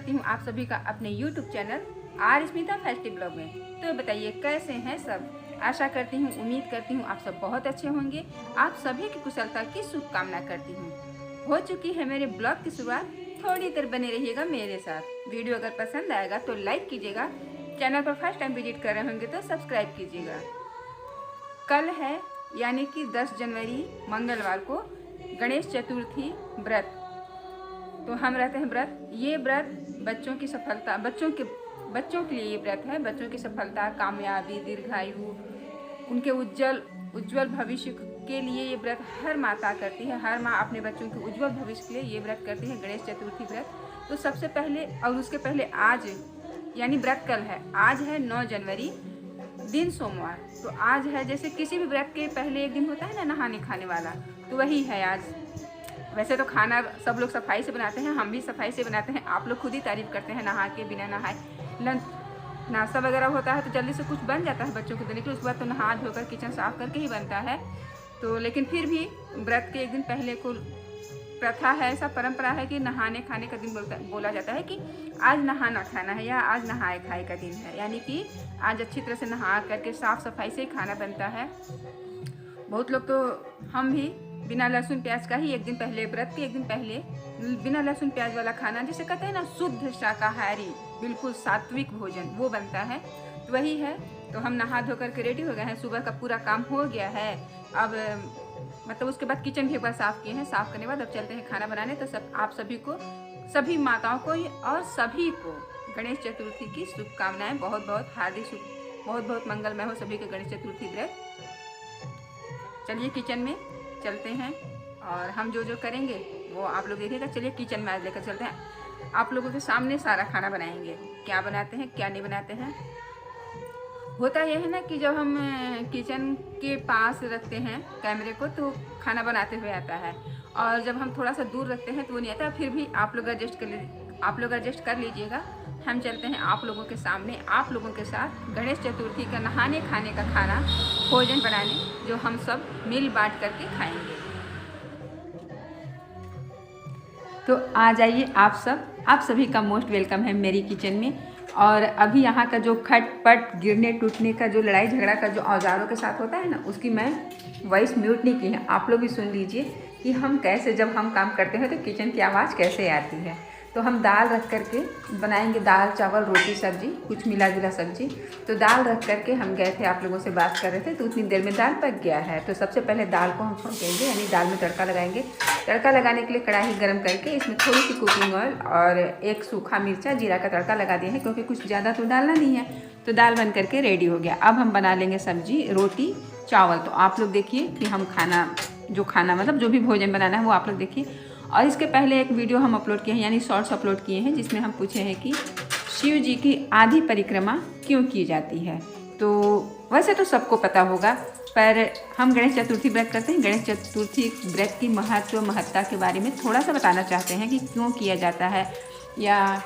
करती हूँ आप सभी का अपने YouTube channel are Smita festive blog में। तो बताइए कैसे हैं सब। आशा करती हूँ, उम्मीद करती हूँ आप सब बहुत अच्छे होंगे। आप सभी की कुशलता की शुभकामना करती हूँ। हो चुकी है मेरे ब्लॉग की शुरुआत, थोड़ी देर बने रहिएगा मेरे साथ। वीडियो अगर पसंद आएगा तो लाइक कीजिएगा, चैनल पर फर्स्ट टाइम विजिट कर रहे होंगे तो सब्सक्राइब कीजिएगा। कल है यानी कि 10 जनवरी मंगलवार को गणेश चतुर्थी व्रत। तो हम रहते हैं व्रत। ये व्रत बच्चों की सफलता, बच्चों के लिए ये व्रत है। बच्चों की सफलता, कामयाबी, दीर्घायु, उनके उज्जवल भविष्य के लिए ये व्रत हर माता करती है। हर माँ अपने बच्चों के उज्जवल भविष्य के लिए ये व्रत करती है, गणेश चतुर्थी व्रत। तो सबसे पहले और उसके पहले आज यानी व्रत कल है, आज है 9 जनवरी दिन सोमवार। तो आज है, जैसे किसी भी व्रत के पहले एक दिन होता है ना नहाने खाने वाला, तो वही है आज। वैसे तो खाना सब लोग सफाई से बनाते हैं, हम भी सफाई से बनाते हैं। आप लोग खुद ही तारीफ करते हैं नहा के, बिना नहाए लंच नाश्ता वगैरह होता है तो जल्दी से कुछ बन जाता है बच्चों को देने के लिए। उसके बाद तो नहा धोकर किचन साफ करके ही बनता है। तो लेकिन फिर भी व्रत के एक दिन पहले को प्रथा है, ऐसा परंपरा है कि नहाने खाने का दिन बोला जाता है कि आज नहाना खाना है या आज नहाए खाए का दिन है। यानी कि आज अच्छी तरह से नहा करके साफ सफाई से खाना बनता है। बहुत लोग तो, हम भी बिना लहसुन प्याज का ही एक दिन पहले, व्रत के एक दिन पहले बिना लहसुन प्याज वाला खाना, जिसे कहते हैं ना शुद्ध शाकाहारी, बिल्कुल सात्विक भोजन, वो बनता है। तो वही है। तो हम नहा धो करके रेडी हो गए हैं, सुबह का पूरा काम हो गया है। अब मतलब उसके बाद किचन भी एक बार साफ़ किए हैं। साफ़ करने के बाद अब चलते हैं खाना बनाने। तो आप सभी को, सभी माताओं को और सभी को गणेश चतुर्थी की शुभकामनाएँ। बहुत बहुत हार्दिक बहुत बहुत मंगलमय हो सभी के गणेश चतुर्थी व्रत। चलिए किचन में चलते हैं और हम जो जो करेंगे वो आप लोग देखिएगा। चलिए किचन में आज लेकर चलते हैं, आप लोगों के सामने सारा खाना बनाएंगे। क्या बनाते हैं क्या नहीं बनाते हैं। होता यह है ना कि जब हम किचन के पास रखते हैं कैमरे को तो खाना बनाते हुए आता है, और जब हम थोड़ा सा दूर रखते हैं तो वो नहीं आता। फिर भी आप लोग एडजस्ट कर लीजिएगा। हम चलते हैं आप लोगों के सामने, आप लोगों के साथ गणेश चतुर्थी का नहाने खाने का खाना, भोजन बनाने, जो हम सब मिल बांट करके खाएंगे। तो आ जाइए आप सभी का मोस्ट वेलकम है मेरी किचन में। और अभी यहाँ का जो खटपट, गिरने टूटने का, जो लड़ाई झगड़ा का जो औजारों के साथ होता है ना, उसकी मैं वॉइस म्यूट नहीं की है। आप लोग भी सुन लीजिए कि हम कैसे, जब हम काम करते हैं तो किचन की आवाज़ कैसे आती है। तो हम दाल रख करके बनाएंगे, दाल चावल रोटी सब्जी, कुछ मिला जुला सब्जी। तो दाल रख करके हम गए थे, आप लोगों से बात कर रहे थे, तो उतनी देर में दाल पक गया है। तो सबसे पहले दाल को हम छोड़ेंगे, यानी दाल में तड़का लगाएंगे। तड़का लगाने के लिए कढ़ाई गर्म करके इसमें थोड़ी सी कुकिंग ऑयल और एक सूखा मिर्चा, जीरा का तड़का लगा दिया है, क्योंकि कुछ ज़्यादा तो डालना नहीं है। तो दाल बन करके रेडी हो गया। अब हम बना लेंगे सब्जी, रोटी, चावल। तो आप लोग देखिए कि हम खाना मतलब जो भी भोजन बनाना है वो आप लोग देखिए। और इसके पहले एक वीडियो हम अपलोड किए हैं, यानी शॉर्ट्स अपलोड किए हैं, जिसमें हम पूछे हैं कि शिव जी की आधी परिक्रमा क्यों की जाती है। तो वैसे तो सबको पता होगा, पर हम गणेश चतुर्थी व्रत करते हैं। गणेश चतुर्थी व्रत की महत्ता के बारे में थोड़ा सा बताना चाहते हैं कि क्यों किया जाता है, या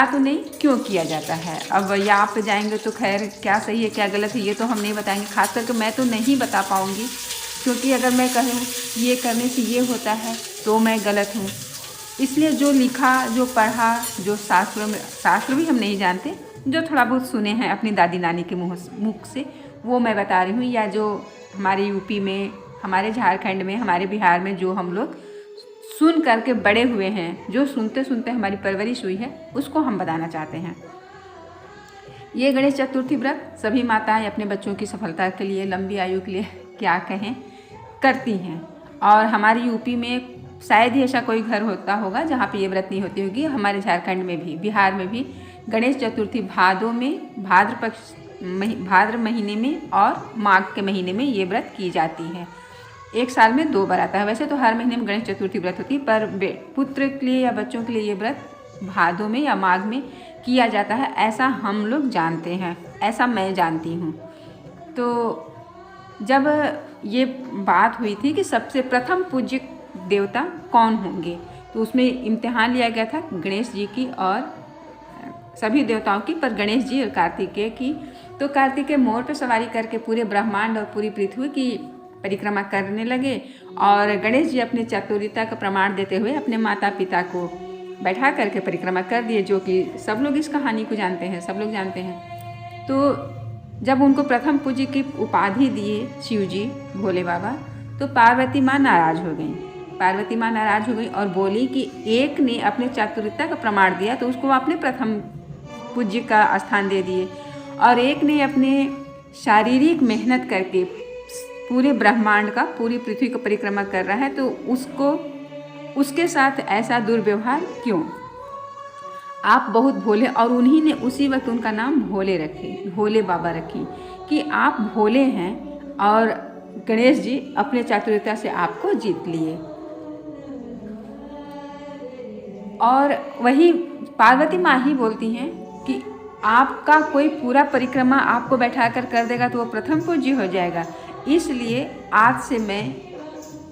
तो नहीं क्यों किया जाता है। अब या आप पे जाएंगे तो खैर क्या सही है क्या गलत है ये तो हम नहीं बताएंगे, खास करके मैं तो नहीं बता पाऊँगी, क्योंकि अगर मैं कहूँ ये करने से ये होता है तो मैं गलत हूँ। इसलिए जो लिखा, जो पढ़ा, जो शास्त्र भी हम नहीं जानते, जो थोड़ा बहुत सुने हैं अपनी दादी नानी के मुख से, वो मैं बता रही हूँ। या जो हमारे यूपी में, हमारे झारखंड में, हमारे बिहार में जो हम लोग सुन करके बड़े हुए हैं, जो सुनते सुनते हमारी परवरिश हुई है, उसको हम बताना चाहते हैं। ये गणेश चतुर्थी व्रत सभी माताएं अपने बच्चों की सफलता के लिए, लंबी आयु के लिए, क्या कहें, करती हैं। और हमारी यूपी में शायद ही ऐसा कोई घर होता होगा जहाँ पे ये व्रत नहीं होती होगी। हमारे झारखंड में भी, बिहार में भी गणेश चतुर्थी भाद्र महीने में और माघ के महीने में ये व्रत की जाती है। एक साल में 2 बार आता है। वैसे तो हर महीने में गणेश चतुर्थी व्रत होती है, पर पुत्र के लिए या बच्चों के लिए ये व्रत भादों में या माघ में किया जाता है, ऐसा हम लोग जानते हैं, ऐसा मैं जानती हूँ। तो जब ये बात हुई थी कि सबसे प्रथम पूज्य देवता कौन होंगे, तो उसमें इम्तिहान लिया गया था गणेश जी की और सभी देवताओं की, पर गणेश जी और कार्तिकेय की। तो कार्तिकेय मोर पर सवारी करके पूरे ब्रह्मांड और पूरी पृथ्वी की परिक्रमा करने लगे, और गणेश जी अपने चातुर्यता का प्रमाण देते हुए अपने माता पिता को बैठा करके परिक्रमा कर दिए, जो कि सब लोग इस कहानी को जानते हैं, सब लोग जानते हैं। तो जब उनको प्रथम पूज्य की उपाधि दिए शिव जी भोले बाबा, तो पार्वती माँ नाराज़ हो गई। पार्वती माँ नाराज़ हो गई और बोली कि एक ने अपने चातुर्यता का प्रमाण दिया तो उसको आपने प्रथम पूज्य का स्थान दे दिए, और एक ने अपने शारीरिक मेहनत करके पूरे ब्रह्मांड का, पूरी पृथ्वी को परिक्रमा कर रहा है, तो उसके साथ ऐसा दुर्व्यवहार क्यों? आप बहुत भोले, और उन्हीं ने उसी वक्त उनका नाम भोले रखे, भोले बाबा रखी, कि आप भोले हैं और गणेश जी अपने चातुर्यता से आपको जीत लिए। और वही पार्वती माँ ही बोलती हैं कि आपका कोई पूरा परिक्रमा आपको बैठा कर देगा तो वो प्रथम पूज्य हो जाएगा। इसलिए आज से मैं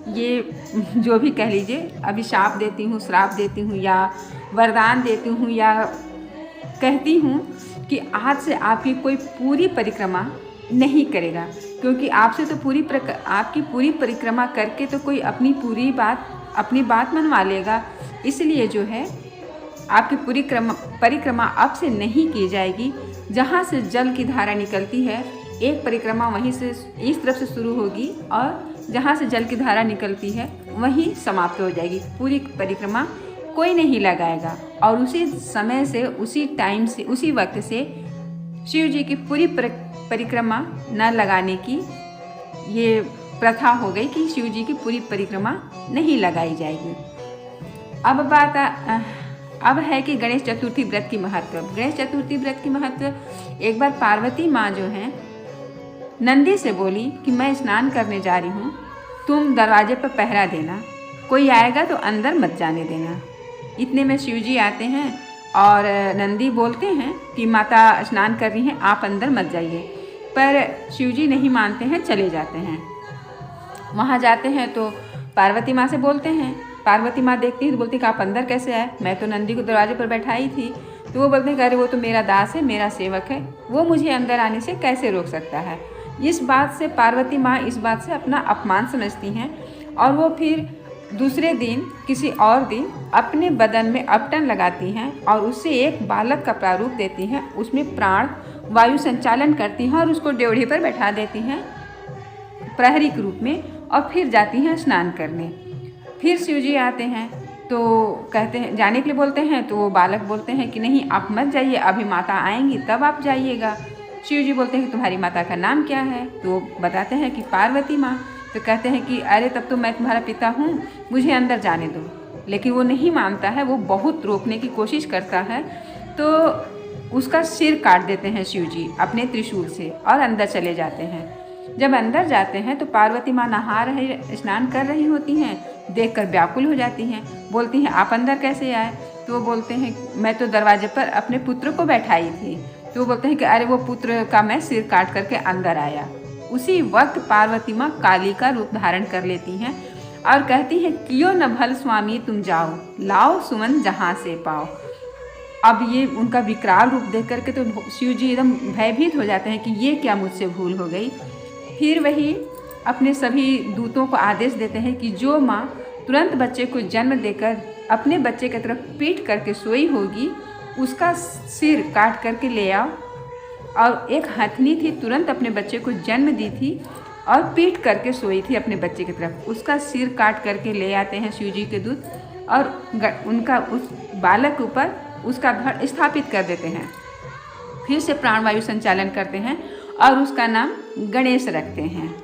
ये जो भी कह लीजिए अभिशाप देती हूँ, श्राप देती हूँ या वरदान देती हूँ, या कहती हूँ कि आज से आपकी कोई पूरी परिक्रमा नहीं करेगा, क्योंकि आपसे तो आपकी पूरी परिक्रमा करके तो कोई अपनी बात मनवा लेगा। इसलिए जो है आपकी पूरी परिक्रमा अब से नहीं की जाएगी। जहाँ से जल की धारा निकलती है, एक परिक्रमा वहीं से इस तरफ से शुरू होगी और जहाँ से जल की धारा निकलती है वहीं समाप्त हो जाएगी। पूरी परिक्रमा कोई नहीं लगाएगा, और उसी समय से, उसी टाइम से, उसी वक्त से शिव जी की पूरी परिक्रमा न लगाने की ये प्रथा हो गई कि शिव जी की पूरी परिक्रमा नहीं लगाई जाएगी। अब है कि गणेश चतुर्थी व्रत की महत्व। गणेश चतुर्थी व्रत की महत्व, एक बार पार्वती माँ जो हैं नंदी से बोली कि मैं स्नान करने जा रही हूँ, तुम दरवाजे पर पहरा देना, कोई आएगा तो अंदर मत जाने देना। इतने में शिव जी आते हैं और नंदी बोलते हैं कि माता स्नान कर रही हैं, आप अंदर मत जाइए, पर शिव जी नहीं मानते हैं, चले जाते हैं। वहाँ जाते हैं तो पार्वती माँ से बोलते हैं। पार्वती माँ देखती है तो बोलती कि आप अंदर कैसे आए, मैं तो नंदी को दरवाजे पर बैठाई थी। तो वो बोलते हैं कि अरे वो तो मेरा दास है, मेरा सेवक है, वो मुझे अंदर आने से कैसे रोक सकता है। इस बात से पार्वती माँ इस बात से अपना अपमान समझती हैं, और वो फिर दूसरे दिन, किसी और दिन अपने बदन में अपटन लगाती हैं और उससे एक बालक का प्रारूप देती हैं, उसमें प्राण वायु संचालन करती हैं और उसको ड्योढ़ी पर बैठा देती हैं प्रहरी के रूप में, और फिर जाती हैं स्नान करने। फिर शिव जी आते हैं तो कहते हैं, जाने के लिए बोलते हैं, तो वो बालक बोलते हैं कि नहीं आप मत जाइए, अभी माता आएंगी तब आप जाइएगा। शिव जी बोलते हैं कि तुम्हारी माता का नाम क्या है? तो वो बताते हैं कि पार्वती माँ। तो कहते हैं कि अरे तब तो मैं तुम्हारा पिता हूँ, मुझे अंदर जाने दो। लेकिन वो नहीं मानता है, वो बहुत रोकने की कोशिश करता है, तो उसका सिर काट देते हैं शिव जी अपने त्रिशूल से और अंदर चले जाते हैं। जब अंदर जाते हैं तो पार्वती माँ स्नान कर रही होती हैं, देखकर व्याकुल हो जाती हैं, बोलती हैं आप अंदर कैसे आए? तो वो बोलते हैं मैं तो दरवाजे पर अपने पुत्र को बैठाई थी। तो वो बोलते हैं कि अरे वो पुत्र का मैं सिर काट करके अंदर आया। उसी वक्त पार्वती माँ काली का रूप धारण कर लेती हैं और कहती हैं कियो न भल स्वामी तुम जाओ, लाओ सुमन जहाँ से पाओ। अब ये उनका विकराल रूप देख करके तो शिव जी एकदम भयभीत हो जाते हैं कि ये क्या मुझसे भूल हो गई। फिर वही अपने सभी दूतों को आदेश देते हैं कि जो माँ तुरंत बच्चे को जन्म देकर अपने बच्चे की तरफ पीट करके सोई होगी, उसका सिर काट करके ले आओ। और एक हथनी थी, तुरंत अपने बच्चे को जन्म दी थी और पीट करके सोई थी अपने बच्चे की तरफ, उसका सिर काट करके ले आते हैं शिव जी के दूत और उनका उस बालक के ऊपर उसका धड़ स्थापित कर देते हैं। फिर से प्राणवायु संचालन करते हैं और उसका नाम गणेश रखते हैं।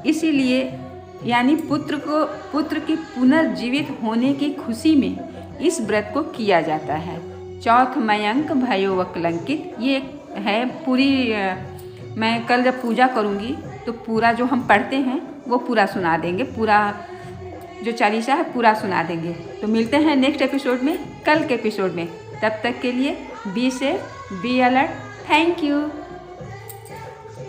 इसीलिए यानी पुत्र की पुनर्जीवित होने की खुशी में इस व्रत को किया जाता है। चौथ मयंक भयो व कलंकित, ये है पूरी। मैं कल जब पूजा करूँगी तो पूरा जो हम पढ़ते हैं वो पूरा सुना देंगे, पूरा जो चालीसा है पूरा सुना देंगे। तो मिलते हैं नेक्स्ट एपिसोड में, कल के एपिसोड में। तब तक के लिए be safe, be alert. Thank you.